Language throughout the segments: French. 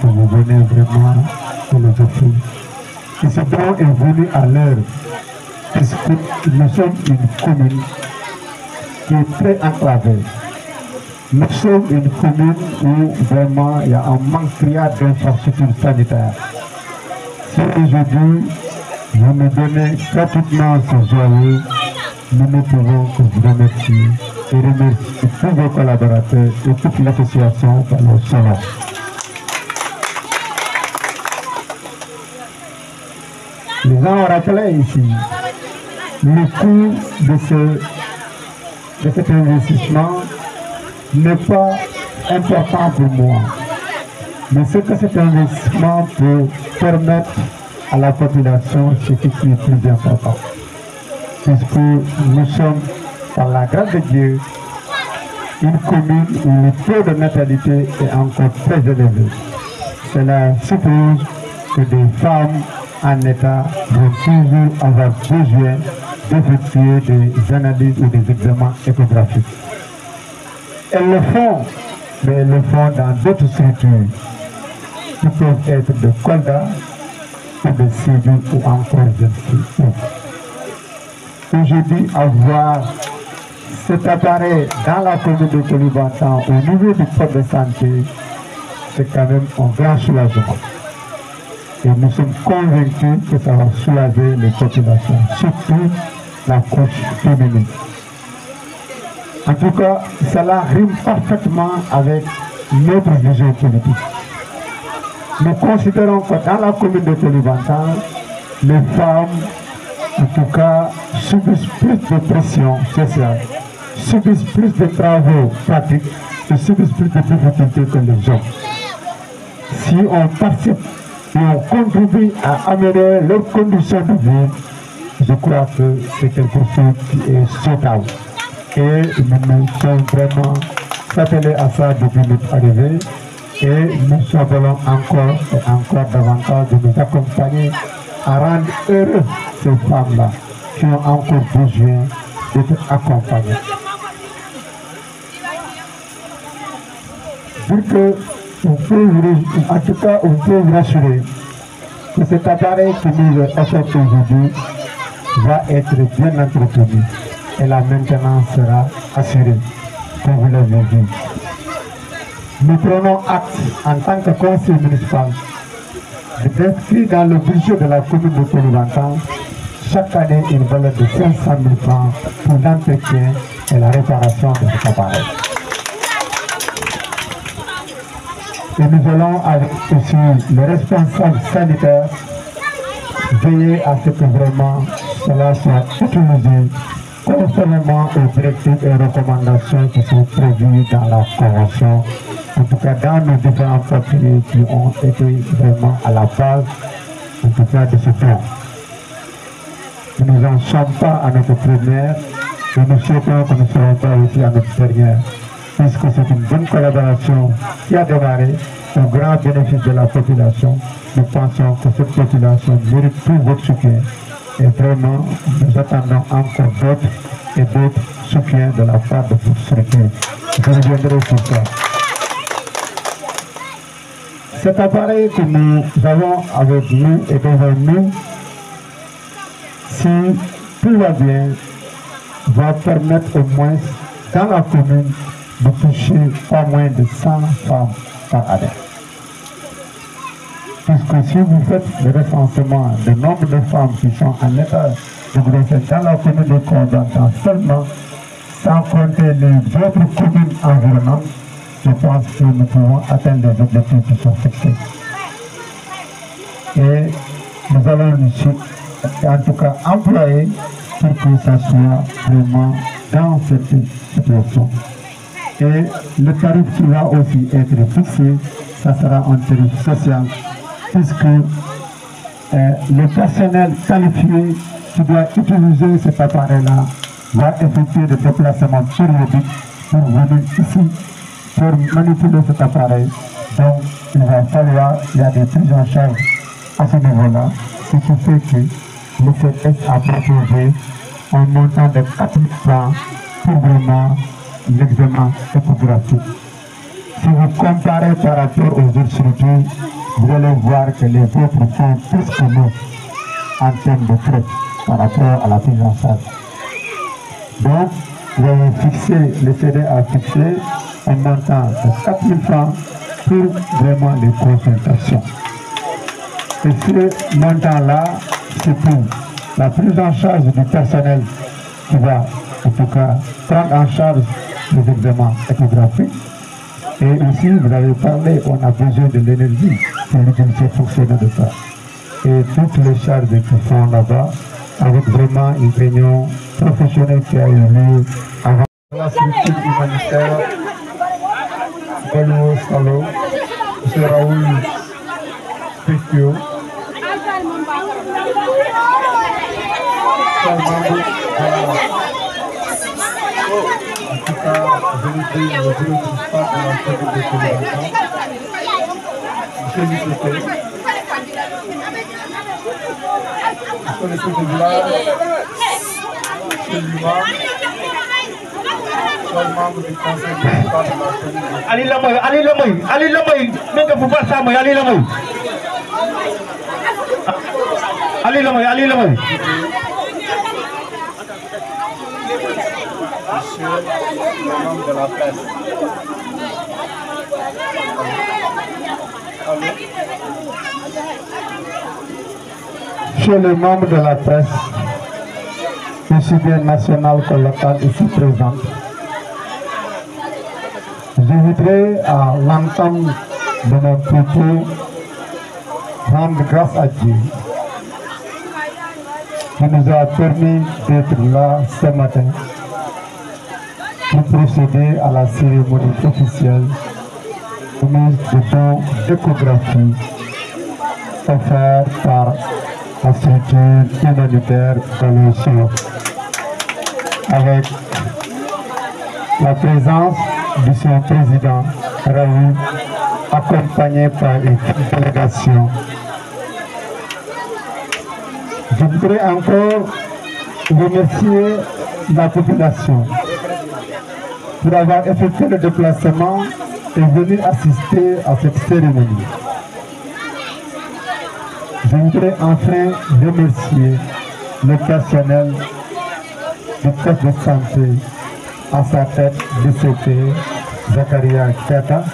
Vous venez vraiment philosophie. Et ce don est venu à l'heure, puisque nous sommes une commune qui est très enclavée. Nous sommes une commune où vraiment il y a un manque criard d'infrastructures sanitaires. Si aujourd'hui vous me donnez gratuitement ce joyeux, nous ne pouvons que vous remercier et remercier tous vos collaborateurs et toute l'association par le salon. Les gens ont rappelé ici le coût de cet investissement n'est pas important pour moi. Mais ce que cet investissement peut permettre à la population, c'est ce qui est plus important. Puisque nous sommes, par la grâce de Dieu, une commune où le taux de natalité est encore très élevé. Cela suppose que des femmes en état vont toujours avoir besoin d'effectuer des analyses ou des examens échographiques. Elles le font, mais elles le font dans d'autres structures qui peuvent être de Kolda ou de Sédhiou ou encore de Sédhiou. Aujourd'hui, avoir cet appareil dans la commune de Koulibantang au niveau du poste de santé, c'est quand même un grand soulagement. Et nous sommes convaincus que ça va soulager les populations, surtout la couche féminine. En tout cas, cela rime parfaitement avec notre vision politique. Nous considérons que dans la commune de Koulibantang, les femmes, en tout cas, subissent plus de pression sociale, subissent plus de travaux pratiques et subissent plus de difficultés que les hommes. Si on participe et on contribue à améliorer leurs conditions de vie, je crois que c'est quelque chose qui est souhaitable. Et nous sommes vraiment attelés à ça depuis notre arrivée et nous souhaitons encore et encore davantage de nous accompagner à rendre heureux ces femmes-là qui ont encore besoin d'être accompagnées. Dire que on peut, en tout cas, on peut vous rassurer que cet appareil qui nous est offert aujourd'hui va être bien entretenu et la maintenance sera assurée, comme vous l'avez vu. Nous prenons acte en tant que conseil municipal d'inscrire dans le budget de la commune de Koulibantang chaque année une valeur de 500 000 francs pour l'entretien et la réparation de cet appareil. Et nous allons avec aussi les responsables sanitaires veiller à ce que vraiment cela soit utilisé conformément aux directives et recommandations qui sont prévues dans la convention, en tout cas dans nos différents papiers qui ont été vraiment à la base, en tout cas de ce plan. Nous n'en sommes pas à notre première et nous souhaitons que nous ne serons pas aussi à notre dernière, puisque c'est une bonne collaboration qui a démarré au grand bénéfice de la population. Nous pensons que cette population mérite tout votre soutien et vraiment nous attendons encore d'autres et d'autres soutiens de la part de votre structure. Je reviendrai sur ça. Cet appareil que nous avons avec nous et devant nous, si tout va bien, va permettre au moins dans la commune de toucher pas moins de 100 femmes par année. Puisque si vous faites le recensement du nombre de femmes qui sont en état de grossesse dans la commune de Koulibantang seulement, sans compter les autres communes environnantes, je pense que nous pouvons atteindre les objectifs qui sont fixés. Et nous allons en tout cas employer pour que ça soit vraiment dans cette situation. Et le tarif qui va aussi être fixé, ça sera un tarif social, puisque le personnel qualifié qui doit utiliser cet appareil-là va effectuer des déplacements périodiques pour venir ici, pour manipuler cet appareil. Donc, il va falloir, il y a des prises en charge à ce niveau-là, ce qui fait que le CNS a proposé un montant de 4 000 francs pour vraiment l'examen échographique. Si vous comparez par rapport aux autres structures, vous allez voir que les autres font plus que nous en termes de frais par rapport à la prise en charge. Donc, vous avez fixé, le CD a fixé un montant de 4 000 francs pour vraiment les consultations. Et ce montant-là, c'est pour la prise en charge du personnel qui va, en tout cas, prendre en charge les examens échographiques. Et aussi, vous avez parlé, on a besoin de l'énergie pour l'utilité fonctionnelle de ça. Et toutes les charges qui sont là-bas, avec vraiment une réunion professionnelle qui a eu lieu avant la structure humanitaire Golo Salo, M. Raoul Pekio, en tout cas, je vous dis, le directeur de la commune de Télévision, M. Lucete, M. le chef de village, M. Lima, le membre du conseil municipal de la commune de Ali Lamoy, nunca fue pasar, Ali Lamoy. Ali Lamoy. Monsieur le membre de la presse. Chez les membres de la presse, aussi bien national que local ici présent, je voudrais à l'entame de mon propos rendre grâce à Dieu qui nous a permis d'être là ce matin pour procéder à la cérémonie officielle de mise de dons d'échographie offert par la structure humanitaire Golo, avec la présence de son président Raoul, accompagné par une délégation. Je voudrais encore remercier la population pour avoir effectué le déplacement et venir assister à cette cérémonie. Je voudrais enfin remercier le personnel du poste de santé à sa tête DCT Zakaria Keta,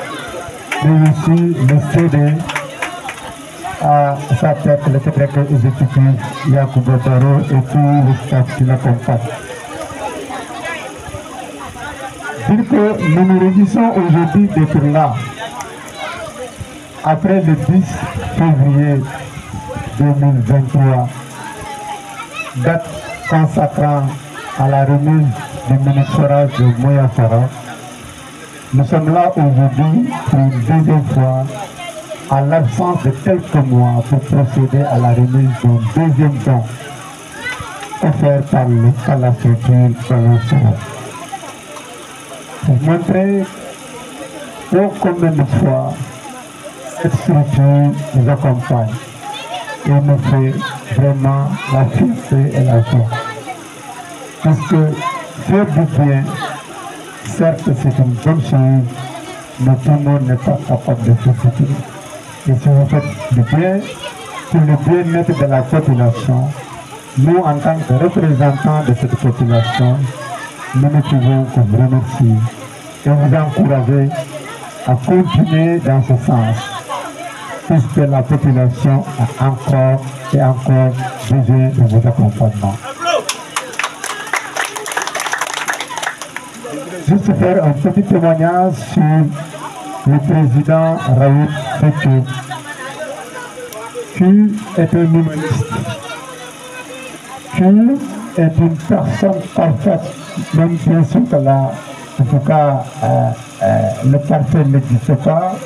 mais aussi le CD à sa tête le secrétaire exécutif Yacoub Baro et tout le staff qui l'accompagne. Dire que nous nous réjouissons aujourd'hui d'être là, après le 10 février 2023, date consacrant à la remise du mini-forage de Moyafara. Nous sommes là aujourd'hui pour une deuxième fois, à l'absence de quelques mois, pour procéder à la remise d'un deuxième don offert par la structure Golo, pour montrer combien de fois cette structure nous accompagne et nous fait vraiment la fierté et la joie. Parce que faire du bien, certes c'est une bonne chose, mais tout le monde n'est pas capable de faire ce qu'il est. Et si vous faites du bien, pour le bien-être de la population, nous en tant que représentants de cette population, nous ne pouvons que vous remercier et vous encourager à continuer dans ce sens, puisque la population a encore et encore besoin de vos accompagnements. Juste faire un petit témoignage sur le président Raoul Pekio, qui est un humaniste, qui est une personne parfaite, même bien sûr que là, en tout cas, le parfait n'existe pas,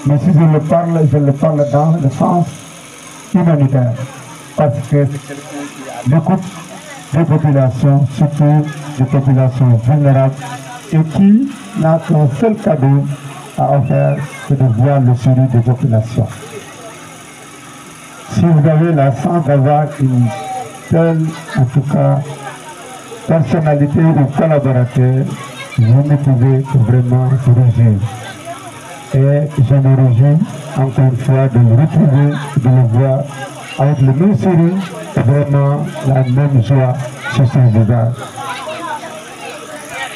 mais si je le parle dans le sens humanitaire. Parce que beaucoup de populations, surtout des populations vulnérables, et qui n'a qu'un seul cadeau à offrir, c'est de voir le salut des populations. Si vous avez la chance d'avoir une telle, en tout cas, personnalité ou collaborateur, vous ne pouvez que vraiment vous réjouir. Et je me réjouis encore une fois de le retrouver, de le voir avec le même sourire, vraiment la même joie sur son visage.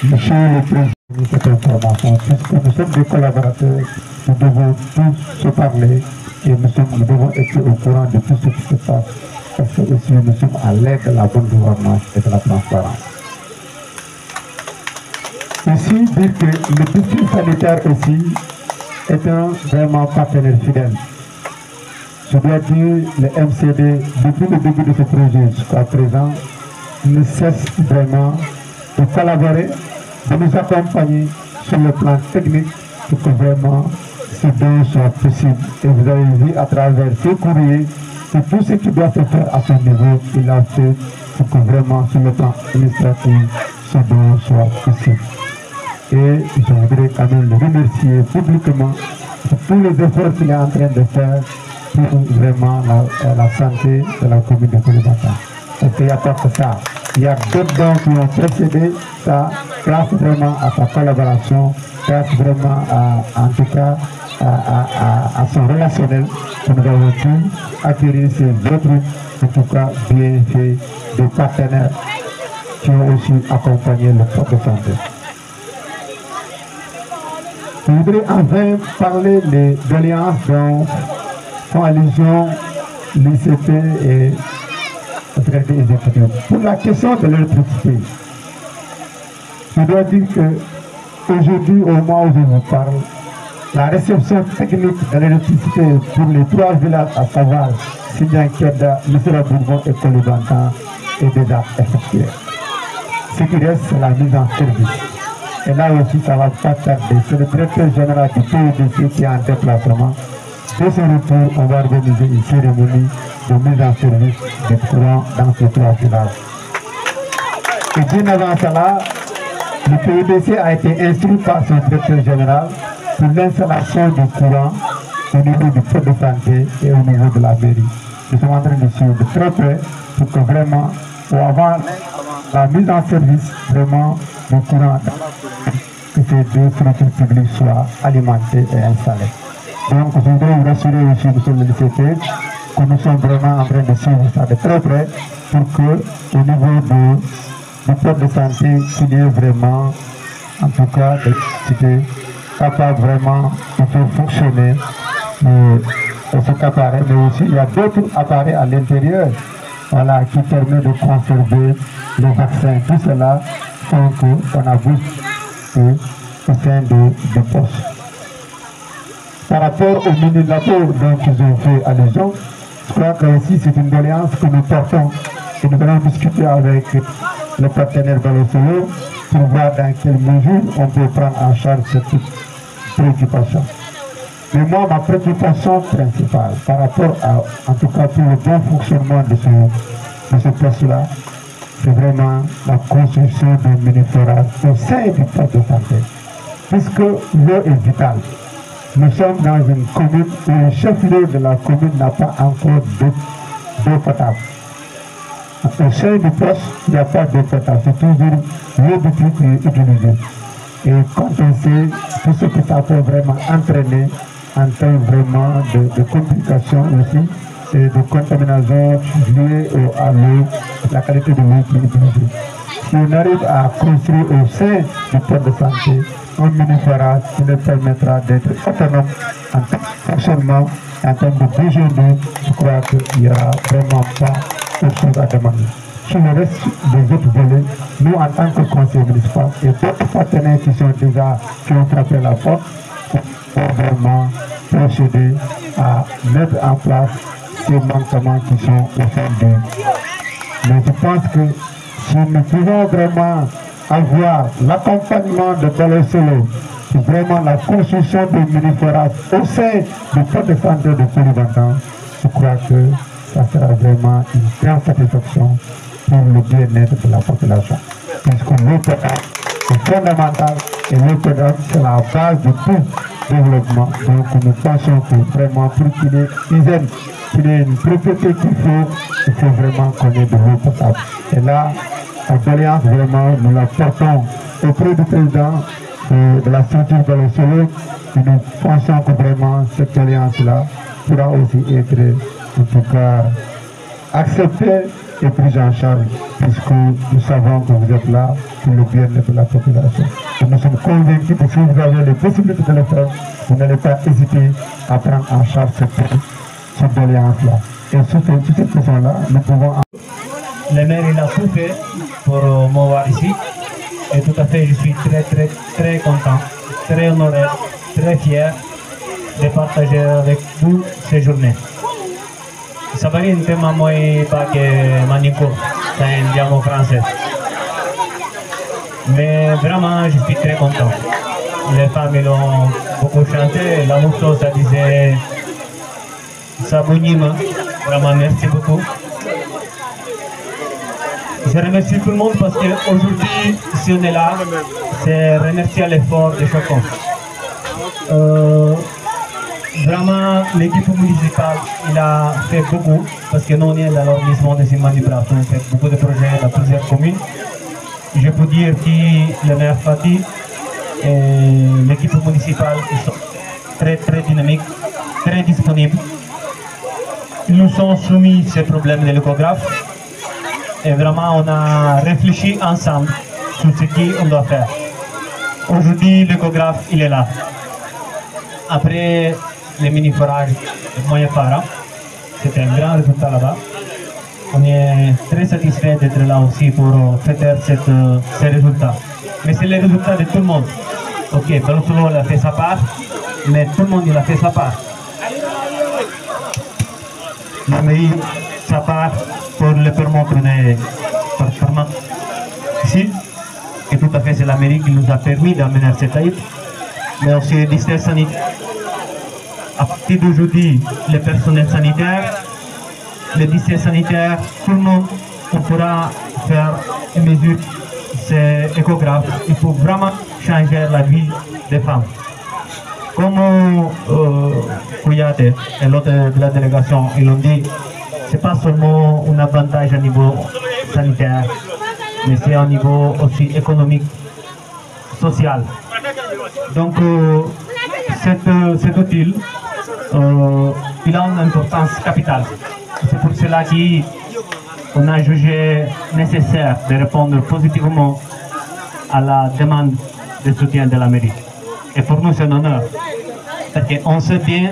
Monsieur le Président, cette information, puisque nous sommes des collaborateurs, nous devons tous se parler et nous devons être au courant de tout ce qui se passe, parce que aussi nous sommes à l'aide de la bonne gouvernance et de la transparence. Aussi, dire que le district sanitaire aussi est un vraiment partenaire fidèle. Je dois dire, le MCD, depuis le début de ce projet jusqu'à présent, ne cesse vraiment de collaborer, de nous accompagner sur le plan technique pour que vraiment ce don soit possible. Et vous avez vu à travers ce courrier que tout ce qui doit se faire à ce niveau, il a fait pour que vraiment sur le plan administratif, ce don soit possible. Et je voudrais quand même le remercier publiquement pour tous les efforts qu'il est en train de faire pour vraiment la santé de la commune de Koulibantang. Parce qu'il n'y a pas que ça. Il y a d'autres dons qui ont précédé ça, grâce vraiment à sa collaboration, grâce vraiment en tout cas à son relationnel que nous avons pu acquérir ces autres, en tout cas bien fait, des partenaires qui ont aussi accompagné le corps de santé. Je voudrais enfin parler des doléances dont font allusion l'ICP et le secrétaire exécutif. Pour la question de l'électricité, je dois dire que aujourd'hui, au moment où je vous parle, la réception technique de l'électricité pour les 3 villages, à savoir Sindian, Kedda, Missira Bourbon et Koulibantang, est déjà effectuée. Ce qui reste, c'est la mise en service. Et là aussi, ça va pas tarder. C'est le directeur général du PUDC qui est en déplacement. Dès son retour, on va organiser une cérémonie de mise en service des courants dans ces 3 villages. Et bien avant cela, le PUDC a été instruit par son directeur général pour l'installation du courant au niveau du poste de santé et au niveau de la mairie. Nous sommes en train de suivre de très près pour que vraiment, avant la mise en service vraiment du courant, que ces 2 structures publiques soient alimentées et installées. Donc, je voudrais vous rassurer aussi, monsieur le secrétaire, que nous sommes vraiment en train de suivre ça de très près pour que, au niveau du poste de santé, qu'il y ait vraiment, en tout cas, des capacités capables vraiment de faire fonctionner cet appareil, mais aussi il y a d'autres appareils à l'intérieur, voilà, qui permettent de conserver les vaccins. Tout cela font qu'on a boosté au sein de postes. Par rapport au mini-labo dont ils ont fait allusion, je crois que aussi c'est une doléance que nous portons et nous allons discuter avec le partenaire Balosolo pour voir dans quelle mesure on peut prendre en charge cette préoccupation. Mais moi, ma préoccupation principale par rapport à, en tout cas pour le bon fonctionnement de ce poste-là, c'est vraiment la construction d'un mini-forage au sein du poste de santé, puisque l'eau est vitale. Nous sommes dans une commune où le chef-lieu de la commune n'a pas encore d'eau potable. Au sein du poste, il n'y a pas d'eau potable, c'est toujours l'eau du truc qui est utilisée. Et quand on sait tout ce que ça peut vraiment entraîner en termes vraiment de complications aussi, et de contamination liée à l'eau, la qualité de l'eau qui est utilisée. Si on arrive à construire au sein du poste de santé un mini-forage qui nous permettra d'être autonome en termes de fonctionnement, en termes de besoin d'eau, je crois qu'il n'y aura vraiment pas autre chose à demander. Sur le reste des autres volets, nous en tant que conseil municipal et d'autres partenaires qui ont frappé la porte, pour vraiment procéder à mettre en place ces manquements qui sont au sein d'eux. Mais je pense que si nous pouvons vraiment avoir l'accompagnement de Balosolo pour vraiment la construction des mini-forages au sein du poste de santé de Koulibantang. Je crois que ça sera vraiment une grande satisfaction pour le bien-être de la population. Puisque l'eau potable est fondamentale et l'eau potable c'est la base de tout développement. Donc nous pensons que vraiment pour qu'il ait une propriété il faut vraiment qu'on ait de l'eau potable. Et là, la doléance vraiment, nous la portons auprès du président de la structure de l'Océan et nous pensons que vraiment cette doléance-là pourra aussi être en tout cas acceptée et prise en charge, puisque nous savons que vous êtes là pour le bien-être de la population. Et nous sommes convaincus que si vous avez les possibilités de le faire, vous n'allez pas hésiter à prendre en charge cette doléance-là. Et sur cette question-là, nous pouvons... Le maire il a tout fait pour m'avoir ici. Et tout à fait, je suis très content, très honoré, très fier de partager avec vous ces journées. Sabari un tema muy para que manico en diamo français. Mais vraiment, je suis très content. Les femmes ils ont beaucoup chanté. La morceau, ça disait Sabounima. Vraiment, merci beaucoup. Je remercie tout le monde parce qu'aujourd'hui, si on est là, c'est remercier l'effort de chacun. Vraiment, l'équipe municipale, il a fait beaucoup, parce que nous, on est dans l'organisation de Simani Braf, on fait beaucoup de projets dans plusieurs communes. Je peux dire que le maire Fatih et l'équipe municipale ils sont très dynamiques, très disponibles. Ils nous sont soumis ces problèmes de l'échographe et vraiment, on a réfléchi ensemble sur ce qu'on doit faire. Aujourd'hui, l'échographe, il est là. Après les mini-forages de Moyafara, c'était un grand résultat là-bas. On est très satisfait d'être là aussi pour fêter ces résultats. Mais c'est les résultats de tout le monde. Ok, Barcelone a fait sa part, mais tout le monde il a fait sa part. La mairie, sa part pour le permis ici. Et tout à fait, c'est la mairie qui nous a permis d'amener cette taille. Mais aussi les districts sanitaires. À partir d'aujourd'hui, le personnel sanitaire, les districts sanitaires, tout le monde, on pourra faire une mesure, c'est échographe. Il faut vraiment changer la vie des femmes. Comme Kouyate et l'autre de la délégation, ils l'ont dit, ce n'est pas seulement un avantage au niveau sanitaire, mais c'est au niveau aussi économique, social. Donc, cet outil, il a une importance capitale. C'est pour cela qu'on a jugé nécessaire de répondre positivement à la demande de soutien de la mairie. Et pour nous, c'est un honneur. Parce qu'on sait bien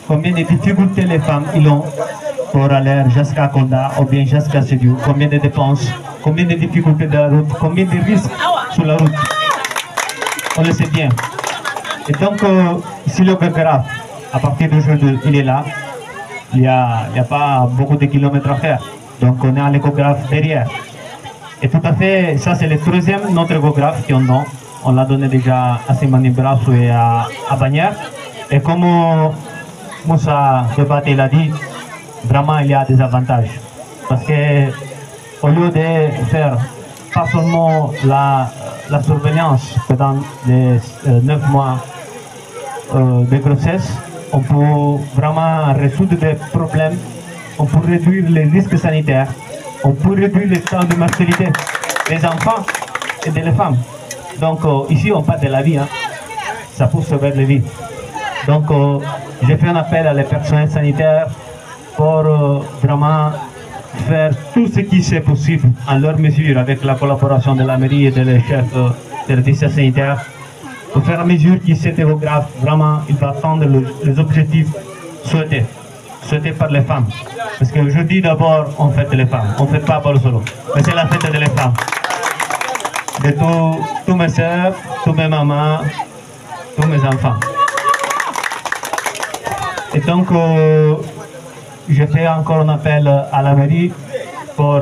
combien de difficultés les femmes ils ont pour aller jusqu'à Kolda ou bien jusqu'à Sédiou, combien de dépenses, combien de difficultés de la route, combien de risques sur la route. On le sait bien. Et donc, si le graphe, à partir d'aujourd'hui, il est là, il n'y a pas beaucoup de kilomètres à faire. Donc, on a l'échographe derrière. Et tout à fait, ça c'est le troisième notre échographe qu'on donne. On l'a donné déjà à Simani Brasso et à Bagnères. Et comme Moussa Debaté l'a dit, vraiment il y a des avantages. Parce que au lieu de faire pas seulement la surveillance pendant les 9 mois de grossesse, on peut vraiment résoudre des problèmes, on peut réduire les risques sanitaires, on peut réduire le temps de mortalité des enfants et des femmes. Donc ici on parle de la vie, hein. Ça peut sauver la vie. Donc j'ai fait un appel à les personnels sanitaires pour vraiment faire tout ce qui est possible en leur mesure avec la collaboration de la mairie et des chefs de la district sanitaire pour faire en mesure que cet échographe vraiment il va atteindre les objectifs souhaités par les femmes. Parce qu'aujourd'hui d'abord on fête les femmes, on ne fête pas pour le solo, mais c'est la fête des femmes. De tous mes soeurs, tous mes mamans, tous mes enfants. Et donc, je fais encore un appel à la mairie pour,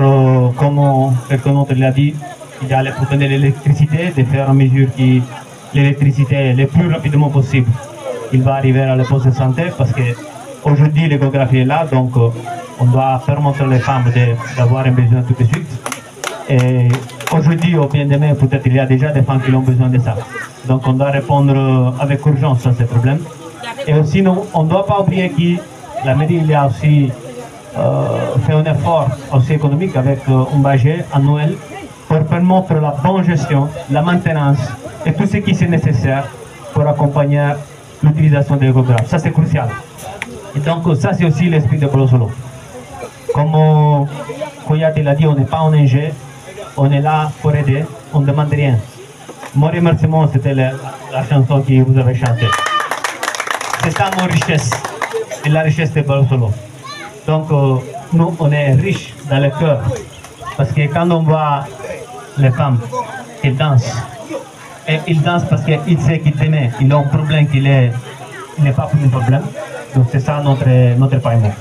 comme quelqu'un d'autre l'a dit, il y a pour donner l'électricité, de faire en mesure que l'électricité le plus rapidement possible. Il va arriver à la poste de santé parce que aujourd'hui l'échographie est là, donc on doit permettre aux femmes d'avoir un besoin tout de suite. Et aujourd'hui, au bien demain, peut-être il y a déjà des femmes qui ont besoin de ça. Donc on doit répondre avec urgence à ces problèmes. Et aussi, on ne doit pas oublier que la mairie il a aussi fait un effort aussi économique avec un budget annuel pour permettre la bonne gestion, la maintenance et tout ce qui est nécessaire pour accompagner l'utilisation des échographes. Ça, c'est crucial. Et donc, ça, c'est aussi l'esprit de Bolosolo. Comme Koyate l'a dit, on n'est pas en NG, on est là pour aider, on ne demande rien. Mon remerciement, c'était la chanson que vous avez chantée. C'est ça mon richesse, et la richesse de Bolosolo. Donc, nous, on est riches dans le cœur, parce que quand on voit les femmes, elles dansent. Et ils dansent parce qu'ils savent qu'ils demain, ils ont un problème qui n'est pas pour un problème. Donc, c'est ça notre paiement.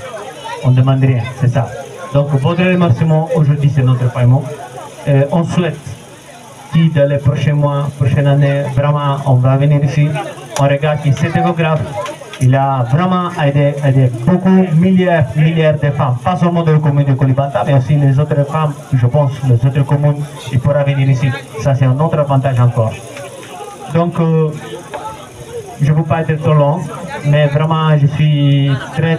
On ne demande rien, c'est ça. Donc, votre remerciement aujourd'hui, c'est notre paiement. On souhaite que dans les prochains mois, prochaines années, vraiment, on va venir ici. On regarde que cet échographe, il a vraiment aidé beaucoup, milliards de femmes, pas seulement de la commune de Koulibantang, mais aussi les autres femmes, je pense, les autres communes, ils pourront venir ici. Ça, c'est un autre avantage encore. Donc, je ne veux pas être trop long, mais vraiment, je suis très